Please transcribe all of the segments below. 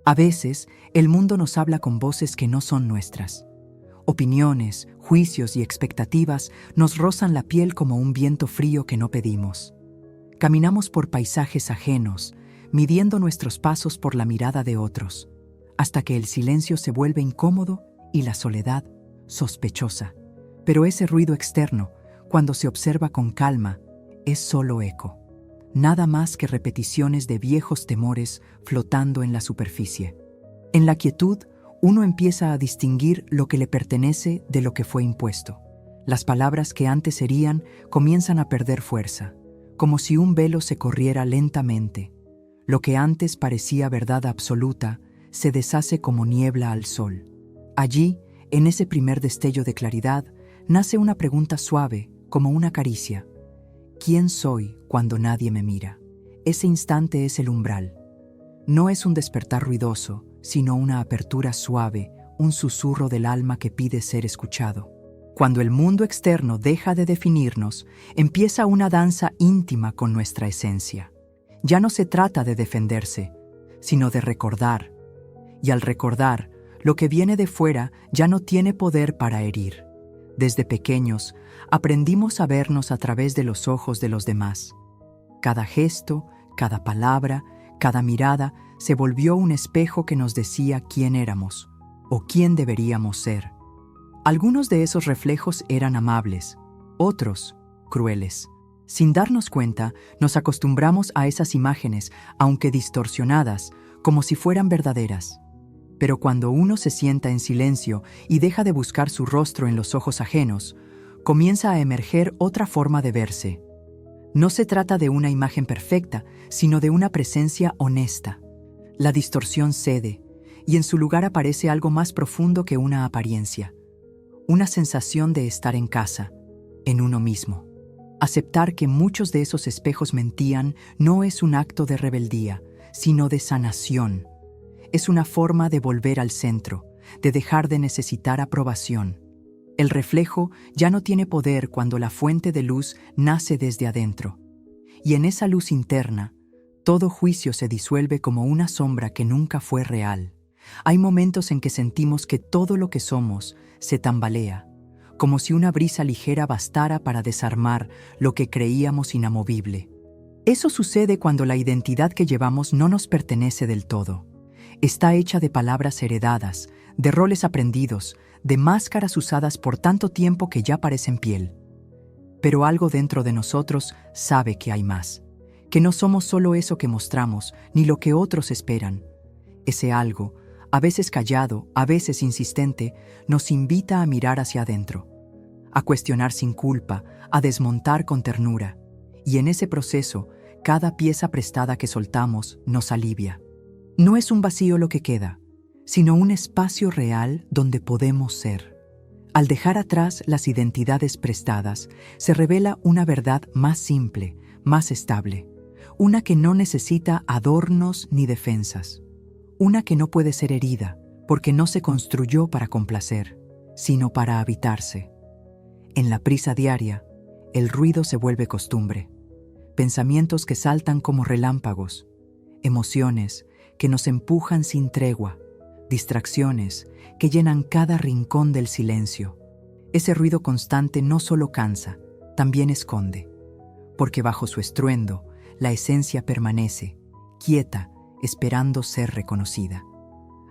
A veces, el mundo nos habla con voces que no son nuestras. Opiniones, juicios y expectativas nos rozan la piel como un viento frío que no pedimos. Caminamos por paisajes ajenos, midiendo nuestros pasos por la mirada de otros, hasta que el silencio se vuelve incómodo y la soledad sospechosa. Pero ese ruido externo, cuando se observa con calma, es solo eco. Nada más que repeticiones de viejos temores flotando en la superficie. En la quietud, uno empieza a distinguir lo que le pertenece de lo que fue impuesto. Las palabras que antes herían comienzan a perder fuerza, como si un velo se corriera lentamente. Lo que antes parecía verdad absoluta se deshace como niebla al sol. Allí, en ese primer destello de claridad, nace una pregunta suave, como una caricia. ¿Quién soy cuando nadie me mira? Ese instante es el umbral. No es un despertar ruidoso, sino una apertura suave, un susurro del alma que pide ser escuchado. Cuando el mundo externo deja de definirnos, empieza una danza íntima con nuestra esencia. Ya no se trata de defenderse, sino de recordar. Y al recordar, lo que viene de fuera ya no tiene poder para herir. Desde pequeños, aprendimos a vernos a través de los ojos de los demás. Cada gesto, cada palabra, cada mirada se volvió un espejo que nos decía quién éramos o quién deberíamos ser. Algunos de esos reflejos eran amables, otros crueles. Sin darnos cuenta, nos acostumbramos a esas imágenes, aunque distorsionadas, como si fueran verdaderas. Pero cuando uno se sienta en silencio y deja de buscar su rostro en los ojos ajenos, comienza a emerger otra forma de verse. No se trata de una imagen perfecta, sino de una presencia honesta. La distorsión cede, y en su lugar aparece algo más profundo que una apariencia. Una sensación de estar en casa, en uno mismo. Aceptar que muchos de esos espejos mentían no es un acto de rebeldía, sino de sanación. Es una forma de volver al centro, de dejar de necesitar aprobación. El reflejo ya no tiene poder cuando la fuente de luz nace desde adentro. Y en esa luz interna, todo juicio se disuelve como una sombra que nunca fue real. Hay momentos en que sentimos que todo lo que somos se tambalea, como si una brisa ligera bastara para desarmar lo que creíamos inamovible. Eso sucede cuando la identidad que llevamos no nos pertenece del todo. Está hecha de palabras heredadas, de roles aprendidos, de máscaras usadas por tanto tiempo que ya parecen piel. Pero algo dentro de nosotros sabe que hay más, que no somos solo eso que mostramos, ni lo que otros esperan. Ese algo, a veces callado, a veces insistente, nos invita a mirar hacia adentro, a cuestionar sin culpa, a desmontar con ternura. Y en ese proceso, cada pieza prestada que soltamos nos alivia. No es un vacío lo que queda, sino un espacio real donde podemos ser. Al dejar atrás las identidades prestadas, se revela una verdad más simple, más estable, una que no necesita adornos ni defensas, una que no puede ser herida, porque no se construyó para complacer, sino para habitarse. En la prisa diaria, el ruido se vuelve costumbre, pensamientos que saltan como relámpagos, emociones que nos empujan sin tregua, distracciones que llenan cada rincón del silencio. Ese ruido constante no solo cansa, también esconde, porque bajo su estruendo, la esencia permanece, quieta, esperando ser reconocida.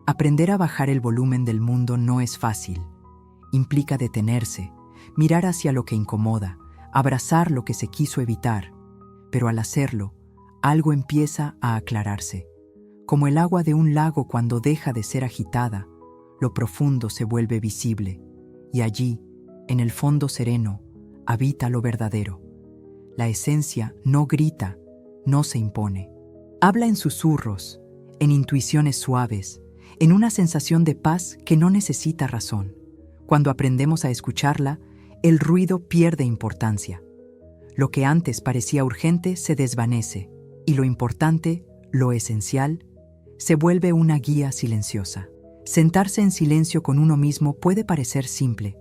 Aprender a bajar el volumen del mundo no es fácil. Implica detenerse, mirar hacia lo que incomoda, abrazar lo que se quiso evitar, pero al hacerlo, algo empieza a aclararse. Como el agua de un lago cuando deja de ser agitada, lo profundo se vuelve visible, y allí, en el fondo sereno, habita lo verdadero. La esencia no grita, no se impone. Habla en susurros, en intuiciones suaves, en una sensación de paz que no necesita razón. Cuando aprendemos a escucharla, el ruido pierde importancia. Lo que antes parecía urgente se desvanece, y lo importante, lo esencial, se vuelve una guía silenciosa. Sentarse en silencio con uno mismo puede parecer simple,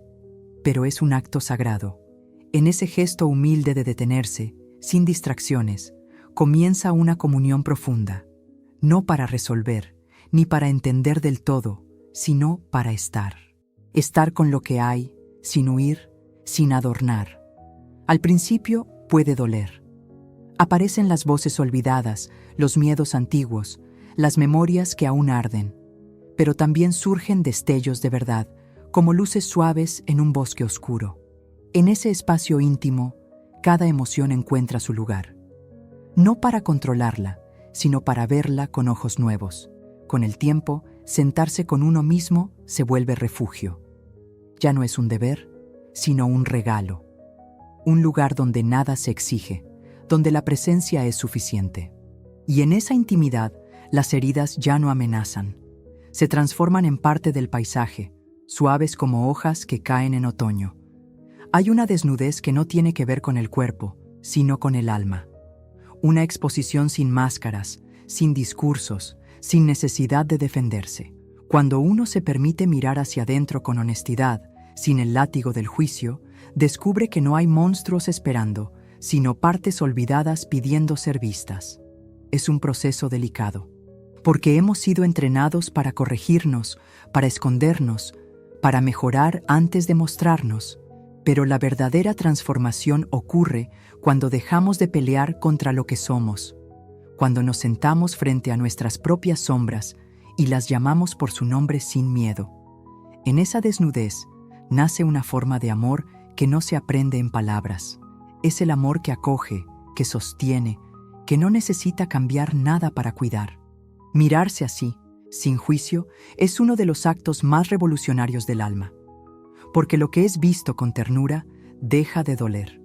pero es un acto sagrado. En ese gesto humilde de detenerse, sin distracciones, comienza una comunión profunda, no para resolver, ni para entender del todo, sino para estar. Estar con lo que hay, sin huir, sin adornar. Al principio puede doler. Aparecen las voces olvidadas, los miedos antiguos, las memorias que aún arden. Pero también surgen destellos de verdad, como luces suaves en un bosque oscuro. En ese espacio íntimo, cada emoción encuentra su lugar. No para controlarla, sino para verla con ojos nuevos. Con el tiempo, sentarse con uno mismo se vuelve refugio. Ya no es un deber, sino un regalo. Un lugar donde nada se exige, donde la presencia es suficiente. Y en esa intimidad, las heridas ya no amenazan. Se transforman en parte del paisaje, suaves como hojas que caen en otoño. Hay una desnudez que no tiene que ver con el cuerpo, sino con el alma. Una exposición sin máscaras, sin discursos, sin necesidad de defenderse. Cuando uno se permite mirar hacia adentro con honestidad, sin el látigo del juicio, descubre que no hay monstruos esperando, sino partes olvidadas pidiendo ser vistas. Es un proceso delicado, porque hemos sido entrenados para corregirnos, para escondernos, para mejorar antes de mostrarnos. Pero la verdadera transformación ocurre cuando dejamos de pelear contra lo que somos, cuando nos sentamos frente a nuestras propias sombras y las llamamos por su nombre sin miedo. En esa desnudez nace una forma de amor que no se aprende en palabras. Es el amor que acoge, que sostiene, que no necesita cambiar nada para cuidar. Mirarse así, sin juicio, es uno de los actos más revolucionarios del alma. Porque lo que es visto con ternura deja de doler.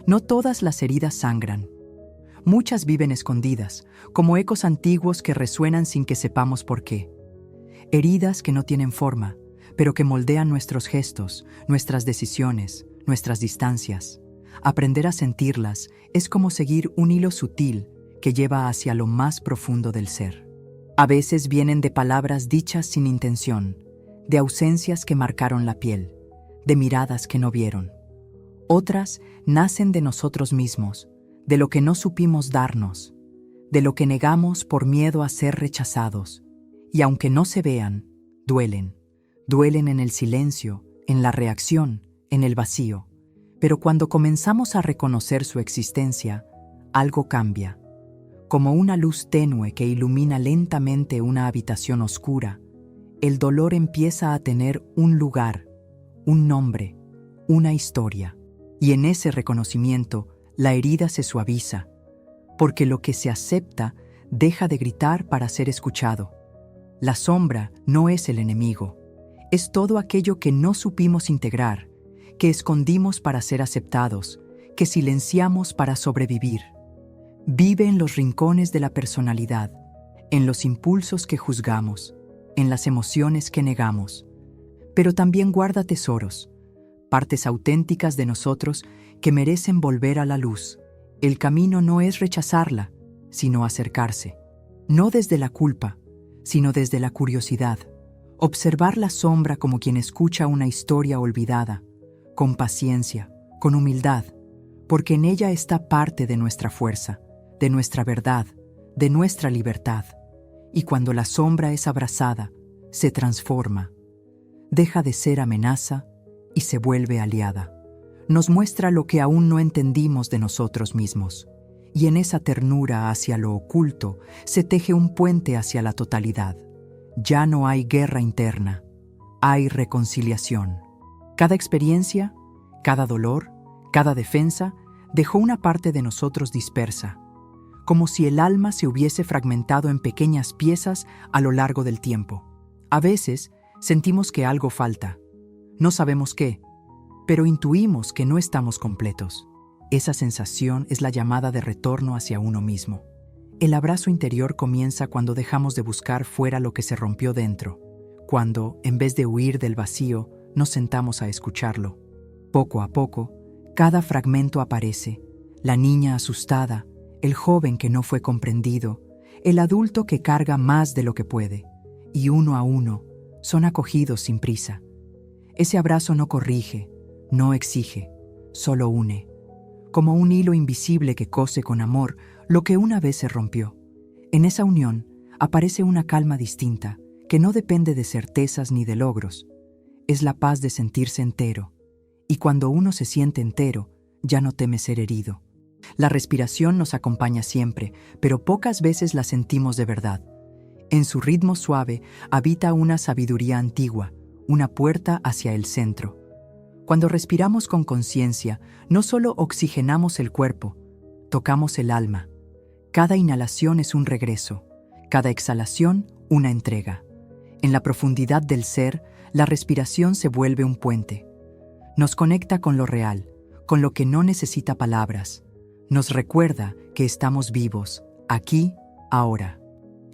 No todas las heridas sangran. Muchas viven escondidas, como ecos antiguos que resuenan sin que sepamos por qué. Heridas que no tienen forma, pero que moldean nuestros gestos, nuestras decisiones, nuestras distancias. Aprender a sentirlas es como seguir un hilo sutil que lleva hacia lo más profundo del ser. A veces vienen de palabras dichas sin intención, de ausencias que marcaron la piel, de miradas que no vieron. Otras nacen de nosotros mismos, de lo que no supimos darnos, de lo que negamos por miedo a ser rechazados. Y aunque no se vean, duelen. Duelen en el silencio, en la reacción, en el vacío. Pero cuando comenzamos a reconocer su existencia, algo cambia. Como una luz tenue que ilumina lentamente una habitación oscura, el dolor empieza a tener un lugar, un nombre, una historia. Y en ese reconocimiento, la herida se suaviza, porque lo que se acepta deja de gritar para ser escuchado. La sombra no es el enemigo, es todo aquello que no supimos integrar, que escondimos para ser aceptados, que silenciamos para sobrevivir. Vive en los rincones de la personalidad, en los impulsos que juzgamos, en las emociones que negamos. Pero también guarda tesoros, partes auténticas de nosotros que merecen volver a la luz. El camino no es rechazarla, sino acercarse. No desde la culpa, sino desde la curiosidad. Observar la sombra como quien escucha una historia olvidada, con paciencia, con humildad, porque en ella está parte de nuestra fuerza, de nuestra verdad, de nuestra libertad. Y cuando la sombra es abrazada, se transforma. Deja de ser amenaza y se vuelve aliada. Nos muestra lo que aún no entendimos de nosotros mismos. Y en esa ternura hacia lo oculto se teje un puente hacia la totalidad. Ya no hay guerra interna, hay reconciliación. Cada experiencia, cada dolor, cada defensa dejó una parte de nosotros dispersa, como si el alma se hubiese fragmentado en pequeñas piezas a lo largo del tiempo. A veces sentimos que algo falta. No sabemos qué, pero intuimos que no estamos completos. Esa sensación es la llamada de retorno hacia uno mismo. El abrazo interior comienza cuando dejamos de buscar fuera lo que se rompió dentro, cuando, en vez de huir del vacío, nos sentamos a escucharlo. Poco a poco, cada fragmento aparece, la niña asustada, el joven que no fue comprendido, el adulto que carga más de lo que puede, y uno a uno son acogidos sin prisa. Ese abrazo no corrige, no exige, solo une, como un hilo invisible que cose con amor lo que una vez se rompió. En esa unión aparece una calma distinta, que no depende de certezas ni de logros. Es la paz de sentirse entero. Y cuando uno se siente entero, ya no teme ser herido. La respiración nos acompaña siempre, pero pocas veces la sentimos de verdad. En su ritmo suave habita una sabiduría antigua, una puerta hacia el centro. Cuando respiramos con conciencia, no solo oxigenamos el cuerpo, tocamos el alma. Cada inhalación es un regreso, cada exhalación una entrega. En la profundidad del ser, la respiración se vuelve un puente. Nos conecta con lo real, con lo que no necesita palabras. Nos recuerda que estamos vivos, aquí, ahora.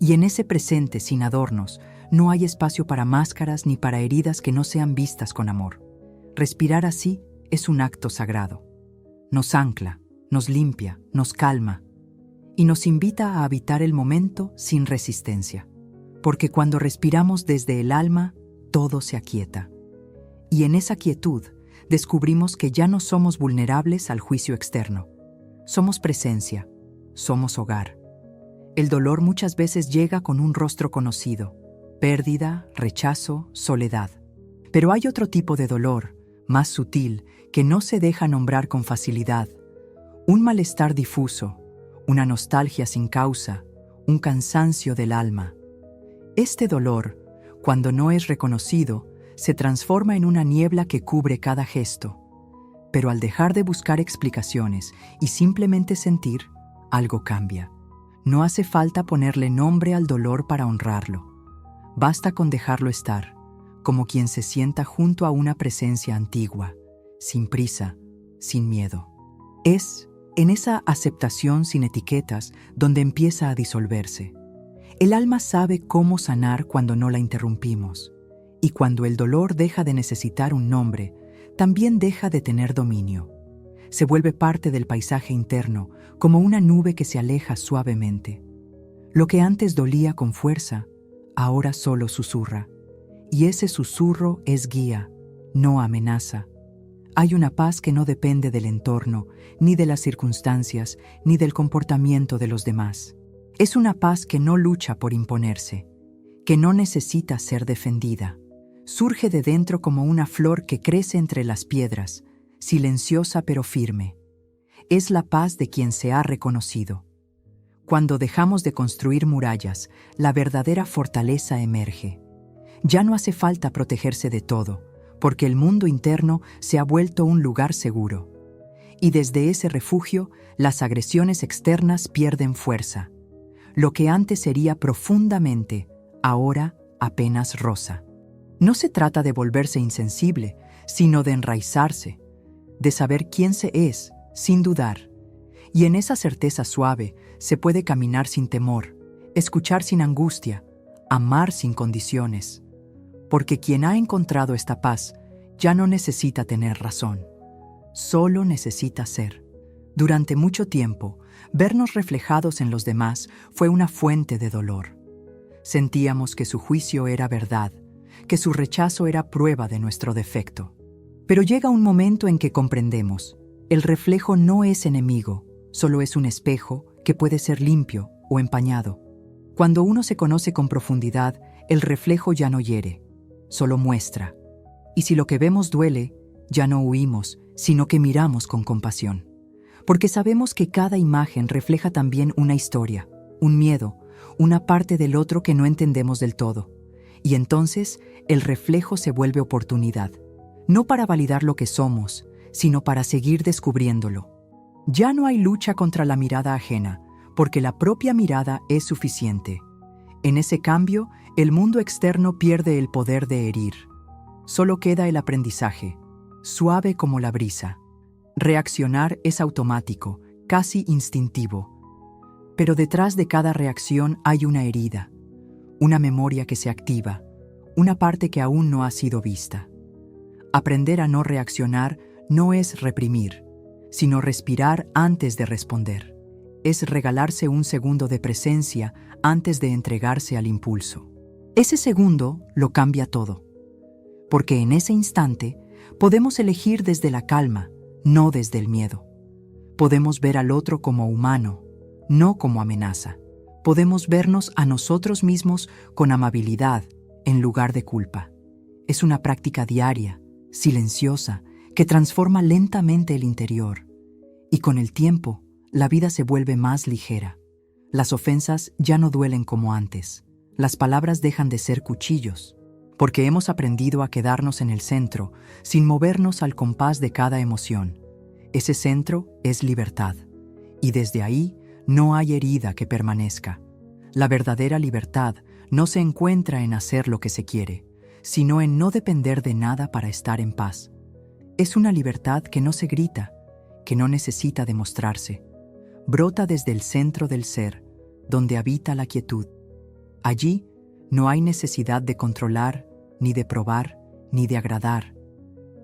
Y en ese presente sin adornos, no hay espacio para máscaras ni para heridas que no sean vistas con amor. Respirar así es un acto sagrado. Nos ancla, nos limpia, nos calma y nos invita a habitar el momento sin resistencia. Porque cuando respiramos desde el alma, todo se aquieta. Y en esa quietud descubrimos que ya no somos vulnerables al juicio externo. Somos presencia, somos hogar. El dolor muchas veces llega con un rostro conocido: pérdida, rechazo, soledad. Pero hay otro tipo de dolor, más sutil, que no se deja nombrar con facilidad. Un malestar difuso, una nostalgia sin causa, un cansancio del alma. Este dolor, cuando no es reconocido, se transforma en una niebla que cubre cada gesto. Pero al dejar de buscar explicaciones y simplemente sentir, algo cambia. No hace falta ponerle nombre al dolor para honrarlo. Basta con dejarlo estar, como quien se sienta junto a una presencia antigua, sin prisa, sin miedo. Es en esa aceptación sin etiquetas donde empieza a disolverse. El alma sabe cómo sanar cuando no la interrumpimos. Y cuando el dolor deja de necesitar un nombre, también deja de tener dominio. Se vuelve parte del paisaje interno, como una nube que se aleja suavemente. Lo que antes dolía con fuerza, ahora solo susurra. Y ese susurro es guía, no amenaza. Hay una paz que no depende del entorno, ni de las circunstancias, ni del comportamiento de los demás. Es una paz que no lucha por imponerse, que no necesita ser defendida. Surge de dentro como una flor que crece entre las piedras, silenciosa pero firme. Es la paz de quien se ha reconocido. Cuando dejamos de construir murallas, la verdadera fortaleza emerge. Ya no hace falta protegerse de todo, porque el mundo interno se ha vuelto un lugar seguro. Y desde ese refugio, las agresiones externas pierden fuerza. Lo que antes sería profundamente, ahora apenas roza. No se trata de volverse insensible, sino de enraizarse, de saber quién se es, sin dudar. Y en esa certeza suave se puede caminar sin temor, escuchar sin angustia, amar sin condiciones. Porque quien ha encontrado esta paz ya no necesita tener razón, solo necesita ser. Durante mucho tiempo, vernos reflejados en los demás fue una fuente de dolor. Sentíamos que su juicio era verdad, que su rechazo era prueba de nuestro defecto. Pero llega un momento en que comprendemos: el reflejo no es enemigo, solo es un espejo que puede ser limpio o empañado. Cuando uno se conoce con profundidad, el reflejo ya no hiere, solo muestra. Y si lo que vemos duele, ya no huimos, sino que miramos con compasión. Porque sabemos que cada imagen refleja también una historia, un miedo, una parte del otro que no entendemos del todo. Y entonces el reflejo se vuelve oportunidad, no para validar lo que somos, sino para seguir descubriéndolo. Ya no hay lucha contra la mirada ajena, porque la propia mirada es suficiente. En ese cambio, el mundo externo pierde el poder de herir. Solo queda el aprendizaje, suave como la brisa. Reaccionar es automático, casi instintivo. Pero detrás de cada reacción hay una herida, una memoria que se activa, una parte que aún no ha sido vista. Aprender a no reaccionar no es reprimir, sino respirar antes de responder. Es regalarse un segundo de presencia antes de entregarse al impulso. Ese segundo lo cambia todo, porque en ese instante podemos elegir desde la calma, no desde el miedo. Podemos ver al otro como humano, no como amenaza. podemos vernos a nosotros mismos con amabilidad en lugar de culpa. Es una práctica diaria, silenciosa, que transforma lentamente el interior. Y con el tiempo, la vida se vuelve más ligera. Las ofensas ya no duelen como antes. Las palabras dejan de ser cuchillos, porque hemos aprendido a quedarnos en el centro, sin movernos al compás de cada emoción. Ese centro es libertad, y desde ahí no hay herida que permanezca. La verdadera libertad no se encuentra en hacer lo que se quiere, sino en no depender de nada para estar en paz. Es una libertad que no se grita, que no necesita demostrarse. Brota desde el centro del ser, donde habita la quietud. Allí no hay necesidad de controlar, ni de probar, ni de agradar.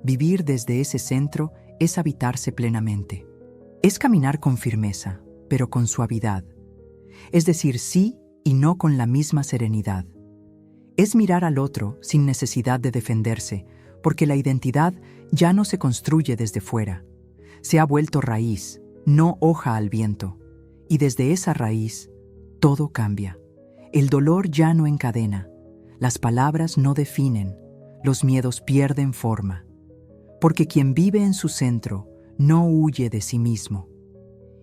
Vivir desde ese centro es habitarse plenamente. Es caminar con firmeza, pero con suavidad. Es decir sí y no con la misma serenidad. Es mirar al otro sin necesidad de defenderse, porque la identidad ya no se construye desde fuera. Se ha vuelto raíz, no hoja al viento. Y desde esa raíz, todo cambia. El dolor ya no encadena, las palabras no definen, los miedos pierden forma. Porque quien vive en su centro no huye de sí mismo.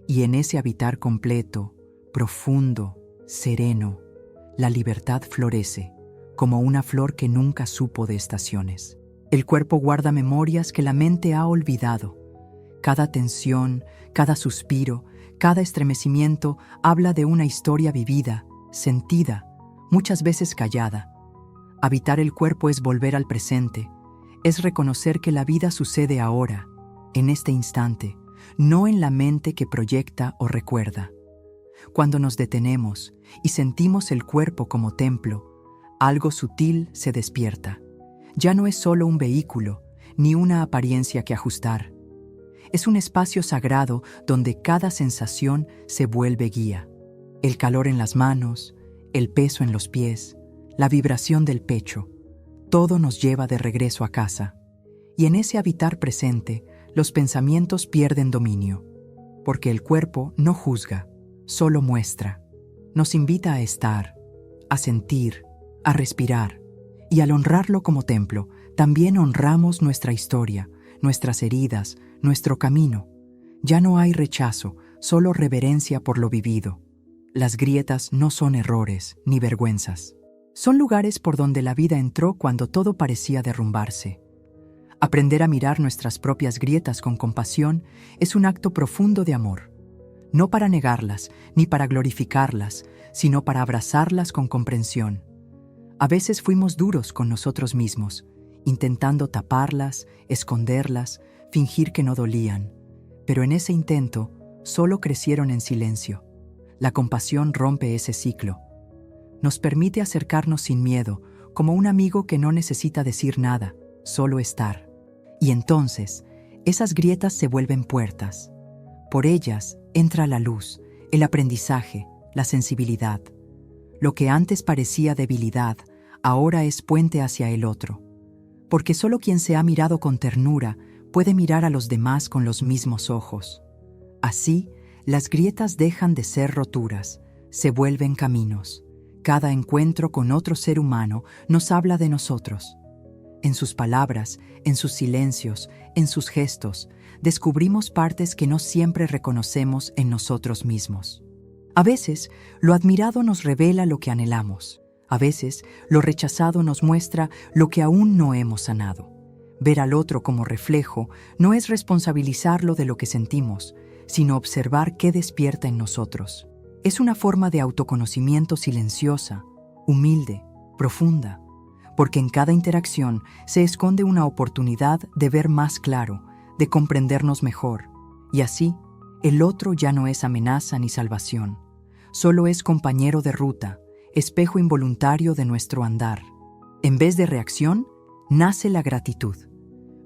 Y en ese habitar completo, profundo, sereno, la libertad florece, como una flor que nunca supo de estaciones. El cuerpo guarda memorias que la mente ha olvidado. Cada tensión, cada suspiro, cada estremecimiento habla de una historia vivida, sentida, muchas veces callada. Habitar el cuerpo es volver al presente, es reconocer que la vida sucede ahora, en este instante, no en la mente que proyecta o recuerda. Cuando nos detenemos y sentimos el cuerpo como templo, algo sutil se despierta. Ya no es solo un vehículo, ni una apariencia que ajustar. Es un espacio sagrado donde cada sensación se vuelve guía. El calor en las manos, el peso en los pies, la vibración del pecho, todo nos lleva de regreso a casa. Y en ese habitar presente, los pensamientos pierden dominio, porque el cuerpo no juzga, solo muestra. Nos invita a estar, a sentir, a respirar. Y al honrarlo como templo, también honramos nuestra historia, nuestras heridas, nuestro camino. Ya no hay rechazo, solo reverencia por lo vivido. Las grietas no son errores ni vergüenzas. Son lugares por donde la vida entró cuando todo parecía derrumbarse. Aprender a mirar nuestras propias grietas con compasión es un acto profundo de amor. No para negarlas, ni para glorificarlas, sino para abrazarlas con comprensión. A veces fuimos duros con nosotros mismos, intentando taparlas, esconderlas, fingir que no dolían. Pero en ese intento, solo crecieron en silencio. La compasión rompe ese ciclo. Nos permite acercarnos sin miedo, como un amigo que no necesita decir nada, solo estar. Y entonces, esas grietas se vuelven puertas. Por ellas entra la luz, el aprendizaje, la sensibilidad. Lo que antes parecía debilidad, ahora es puente hacia el otro. Porque solo quien se ha mirado con ternura puede mirar a los demás con los mismos ojos. Así, las grietas dejan de ser roturas, se vuelven caminos. Cada encuentro con otro ser humano nos habla de nosotros. En sus palabras, en sus silencios, en sus gestos, descubrimos partes que no siempre reconocemos en nosotros mismos. A veces, lo admirado nos revela lo que anhelamos. A veces, lo rechazado nos muestra lo que aún no hemos sanado. Ver al otro como reflejo no es responsabilizarlo de lo que sentimos, sino observar qué despierta en nosotros. Es una forma de autoconocimiento silenciosa, humilde, profunda, porque en cada interacción se esconde una oportunidad de ver más claro, de comprendernos mejor, y así, el otro ya no es amenaza ni salvación, solo es compañero de ruta, espejo involuntario de nuestro andar. En vez de reacción, nace la gratitud,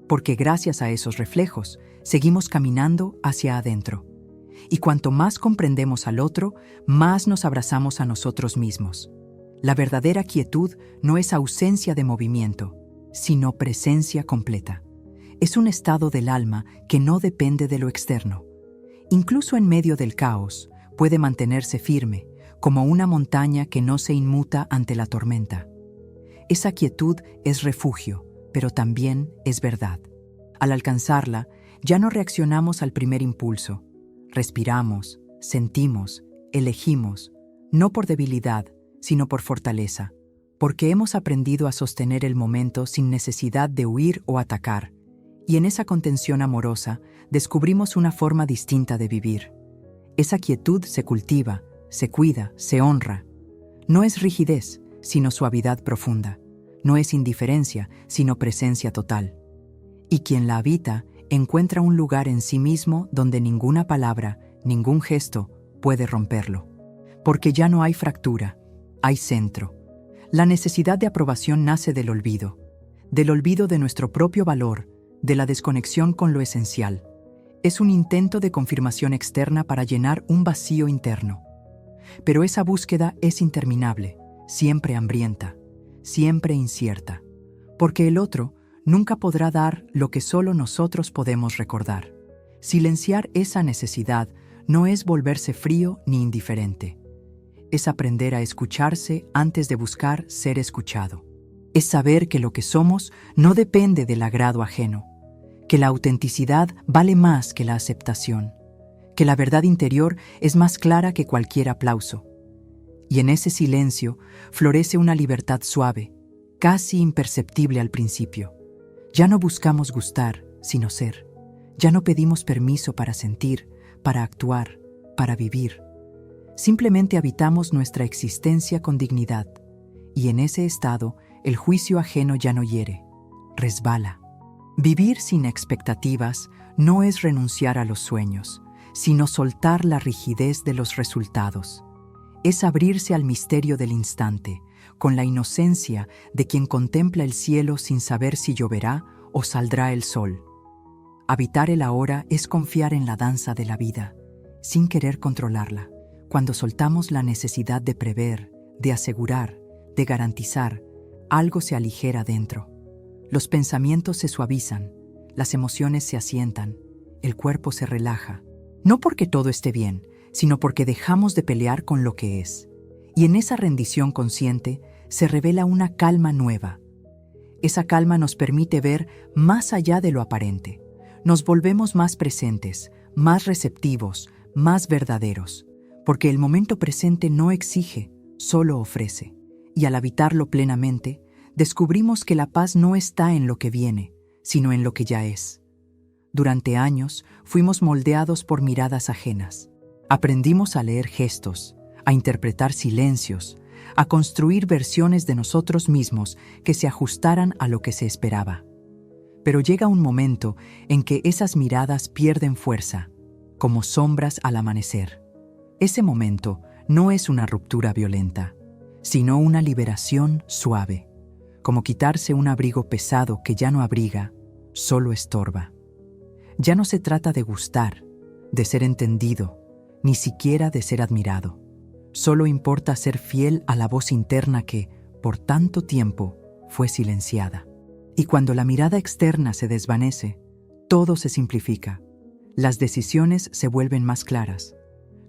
porque gracias a esos reflejos, seguimos caminando hacia adentro. Y cuanto más comprendemos al otro, más nos abrazamos a nosotros mismos. La verdadera quietud no es ausencia de movimiento, sino presencia completa. Es un estado del alma que no depende de lo externo. Incluso en medio del caos, puede mantenerse firme, como una montaña que no se inmuta ante la tormenta. Esa quietud es refugio, pero también es verdad. Al alcanzarla, ya no reaccionamos al primer impulso. Respiramos, sentimos, elegimos, no por debilidad, sino por fortaleza, porque hemos aprendido a sostener el momento sin necesidad de huir o atacar, y en esa contención amorosa descubrimos una forma distinta de vivir. Esa quietud se cultiva, se cuida, se honra. No es rigidez, sino suavidad profunda. No es indiferencia, sino presencia total. Y quien la habita encuentra un lugar en sí mismo donde ninguna palabra, ningún gesto puede romperlo. Porque ya no hay fractura, hay centro. La necesidad de aprobación nace del olvido de nuestro propio valor, de la desconexión con lo esencial. Es un intento de confirmación externa para llenar un vacío interno. Pero esa búsqueda es interminable, siempre hambrienta, siempre incierta, porque el otro nunca podrá dar lo que solo nosotros podemos recordar. Silenciar esa necesidad no es volverse frío ni indiferente. Es aprender a escucharse antes de buscar ser escuchado. Es saber que lo que somos no depende del agrado ajeno, que la autenticidad vale más que la aceptación, que la verdad interior es más clara que cualquier aplauso. Y en ese silencio florece una libertad suave, casi imperceptible al principio. Ya no buscamos gustar, sino ser. Ya no pedimos permiso para sentir, para actuar, para vivir. Simplemente habitamos nuestra existencia con dignidad, y en ese estado el juicio ajeno ya no hiere, resbala. Vivir sin expectativas no es renunciar a los sueños, sino soltar la rigidez de los resultados. Es abrirse al misterio del instante, con la inocencia de quien contempla el cielo sin saber si lloverá o saldrá el sol. Habitar el ahora es confiar en la danza de la vida, sin querer controlarla. Cuando soltamos la necesidad de prever, de asegurar, de garantizar, algo se aligera dentro. Los pensamientos se suavizan, las emociones se asientan, el cuerpo se relaja. No porque todo esté bien, sino porque dejamos de pelear con lo que es. Y en esa rendición consciente se revela una calma nueva. Esa calma nos permite ver más allá de lo aparente. Nos volvemos más presentes, más receptivos, más verdaderos, porque el momento presente no exige, solo ofrece. Y al habitarlo plenamente, descubrimos que la paz no está en lo que viene, sino en lo que ya es. Durante años fuimos moldeados por miradas ajenas. Aprendimos a leer gestos, a interpretar silencios, a construir versiones de nosotros mismos que se ajustaran a lo que se esperaba. Pero llega un momento en que esas miradas pierden fuerza, como sombras al amanecer. Ese momento no es una ruptura violenta, sino una liberación suave, como quitarse un abrigo pesado que ya no abriga, solo estorba. Ya no se trata de gustar, de ser entendido, ni siquiera de ser admirado. Solo importa ser fiel a la voz interna que, por tanto tiempo, fue silenciada. Y cuando la mirada externa se desvanece, todo se simplifica. Las decisiones se vuelven más claras,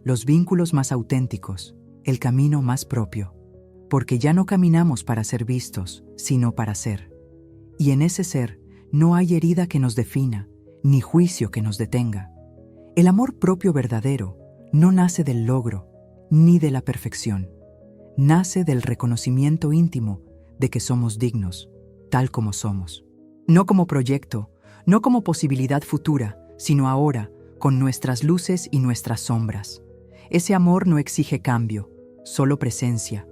los vínculos más auténticos, el camino más propio, porque ya no caminamos para ser vistos, sino para ser. Y en ese ser no hay herida que nos defina, ni juicio que nos detenga. El amor propio verdadero no nace del logro, ni de la perfección. Nace del reconocimiento íntimo de que somos dignos, tal como somos. No como proyecto, no como posibilidad futura, sino ahora, con nuestras luces y nuestras sombras. Ese amor no exige cambio, solo presencia.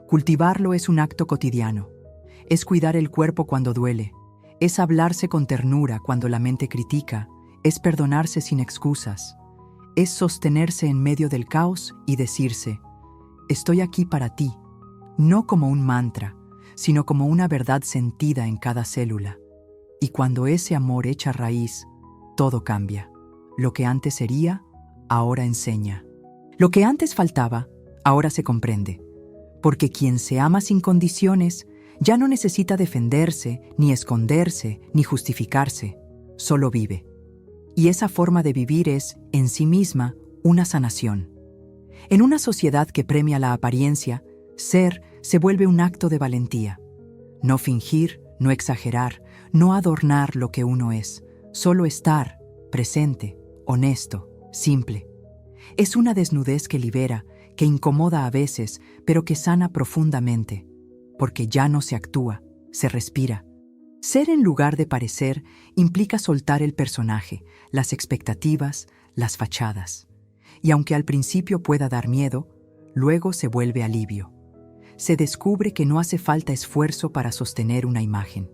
Cultivarlo es un acto cotidiano. Es cuidar el cuerpo cuando duele. Es hablarse con ternura cuando la mente critica. Es perdonarse sin excusas. Es sostenerse en medio del caos y decirse, estoy aquí para ti, no como un mantra, sino como una verdad sentida en cada célula. Y cuando ese amor echa raíz, todo cambia. Lo que antes sería, ahora enseña. Lo que antes faltaba, ahora se comprende. Porque quien se ama sin condiciones ya no necesita defenderse, ni esconderse, ni justificarse, solo vive. Y esa forma de vivir es, en sí misma, una sanación. En una sociedad que premia la apariencia, ser se vuelve un acto de valentía. No fingir, no exagerar, no adornar lo que uno es, solo estar, presente, honesto, simple. Es una desnudez que libera, que incomoda a veces, pero que sana profundamente, porque ya no se actúa, se respira. Ser en lugar de parecer implica soltar el personaje, las expectativas, las fachadas. Y aunque al principio pueda dar miedo, luego se vuelve alivio. Se descubre que no hace falta esfuerzo para sostener una imagen,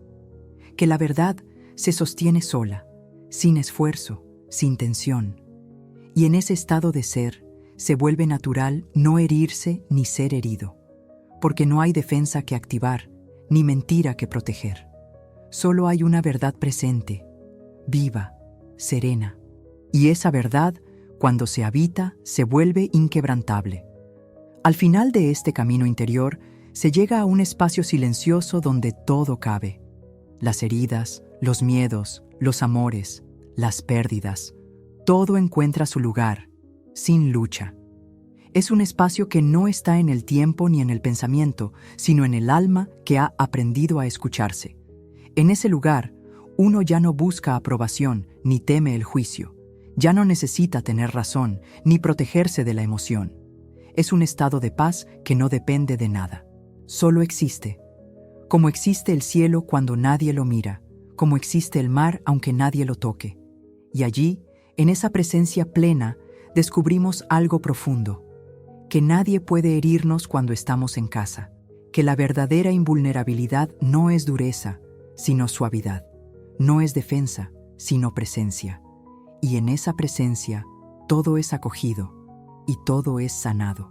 que la verdad se sostiene sola, sin esfuerzo, sin tensión. Y en ese estado de ser, se vuelve natural no herirse ni ser herido, porque no hay defensa que activar, ni mentira que proteger. Solo hay una verdad presente, viva, serena. Y esa verdad, cuando se habita, se vuelve inquebrantable. Al final de este camino interior, se llega a un espacio silencioso donde todo cabe. Las heridas, los miedos, los amores, las pérdidas, todo encuentra su lugar, sin lucha. Es un espacio que no está en el tiempo ni en el pensamiento, sino en el alma que ha aprendido a escucharse. En ese lugar, uno ya no busca aprobación ni teme el juicio. Ya no necesita tener razón ni protegerse de la emoción. Es un estado de paz que no depende de nada. Solo existe. Como existe el cielo cuando nadie lo mira, como existe el mar aunque nadie lo toque. Y allí, en esa presencia plena, descubrimos algo profundo, que nadie puede herirnos cuando estamos en casa, que la verdadera invulnerabilidad no es dureza, sino suavidad, no es defensa, sino presencia. Y en esa presencia, todo es acogido y todo es sanado.